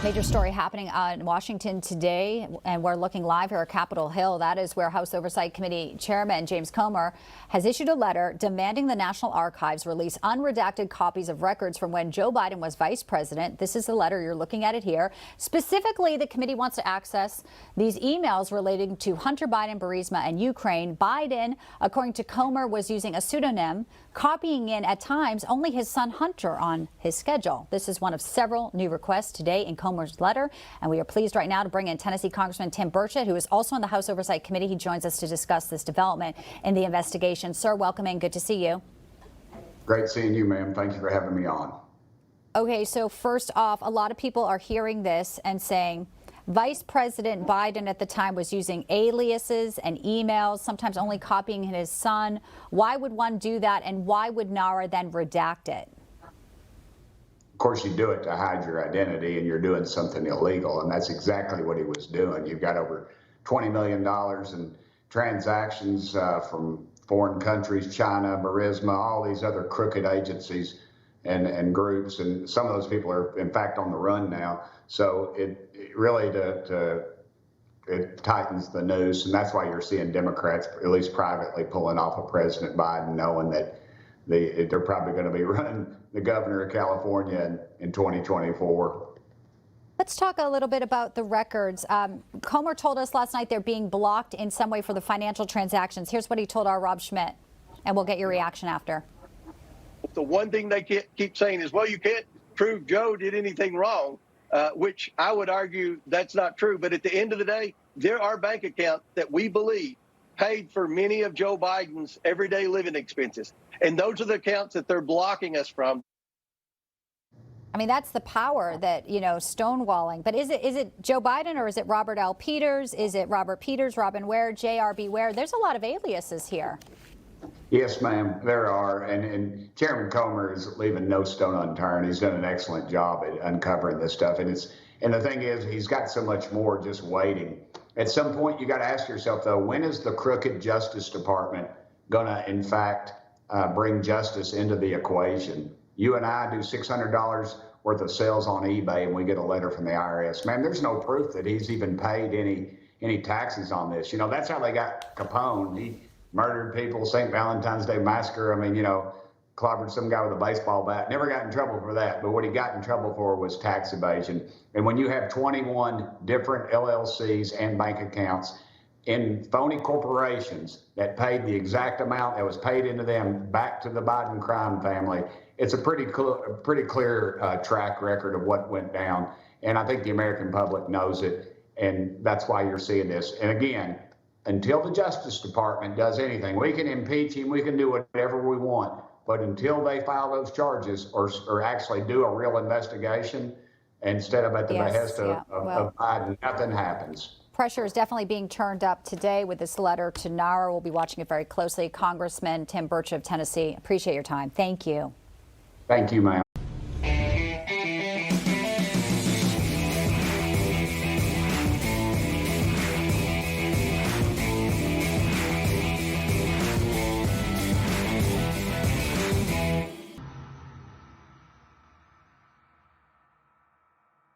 Major story happening in Washington today, and we're looking live here at Capitol Hill. That is where House Oversight Committee Chairman James Comer has issued a letter demanding the National Archives release unredacted copies of records from when Joe Biden was vice president. This is the letter. You're looking at it here. Specifically, the committee wants to access these emails relating to Hunter Biden, Burisma, and Ukraine. Biden, according to Comer, was using a pseudonym, copying in at times only his son Hunter on his schedule. This is one of several new requests today in Comer's letter, and we are pleased right now to bring in Tennessee Congressman Tim Burchett, who is also on the House Oversight Committee. He joins us to discuss this development in the investigation. Sir, welcome in. Good to see you. Great seeing you, ma'am. Thank you for having me on. Okay, so first off, a lot of people are hearing this and saying Vice President Biden at the time was using aliases and emails, sometimes only copying his son. Why would one do that, and why would NARA then redact it? Of course, you do it to hide your identity, and you're doing something illegal, and that's exactly what he was doing. You've got over $20 million in transactions from foreign countries, China, Burisma, all these other crooked agencies and groups, and some of those people are, in fact, on the run now. So it really it tightens the noose, and that's why you're seeing Democrats, at least privately, pulling off of President Biden, knowing that they're probably going to be running the governor of California in 2024. Let's talk a little bit about the records. Comer told us last night they're being blocked in some way for the financial transactions. Here's what he told our Rob Schmidt, and we'll get your reaction after. The one thing they keep saying is, well, you can't prove Joe did anything wrong, which I would argue that's not true. But at the end of the day, there are bank accounts that we believe paid for many of Joe Biden's everyday living expenses. And those are the accounts that they're blocking us from. I mean, that's the power that, stonewalling. But is it Joe Biden, or is it Robert L. Peters? Is it Robert Peters, Robin Ware, J.R.B. Ware? There's a lot of aliases here. Yes, ma'am, there are. And Chairman Comer is leaving no stone unturned. He's done an excellent job at uncovering this stuff. And the thing is, he's got so much more just waiting. At some point, you got to ask yourself, though, when is the crooked Justice Department going to, in fact, bring justice into the equation? You and I do $600 worth of sales on eBay, and we get a letter from the IRS. Man, there's no proof that he's even paid any taxes on this. That's how they got Capone. He murdered people, St. Valentine's Day Massacre. I mean, clobbered some guy with a baseball bat. Never got in trouble for that. But what he got in trouble for was tax evasion. And when you have 21 different LLCs and bank accounts in phony corporations that paid the exact amount that was paid into them back to the Biden crime family, it's a pretty clear track record of what went down. And I think the American public knows it. And that's why you're seeing this. And again, until the Justice Department does anything, we can impeach him, we can do whatever we want. But until they file those charges or actually do a real investigation, instead of at the behest of Biden, nothing happens. Pressure is definitely being turned up today with this letter to NARA. We'll be watching it very closely. Congressman Tim Burchett of Tennessee, appreciate your time. Thank you. Thank you, ma'am.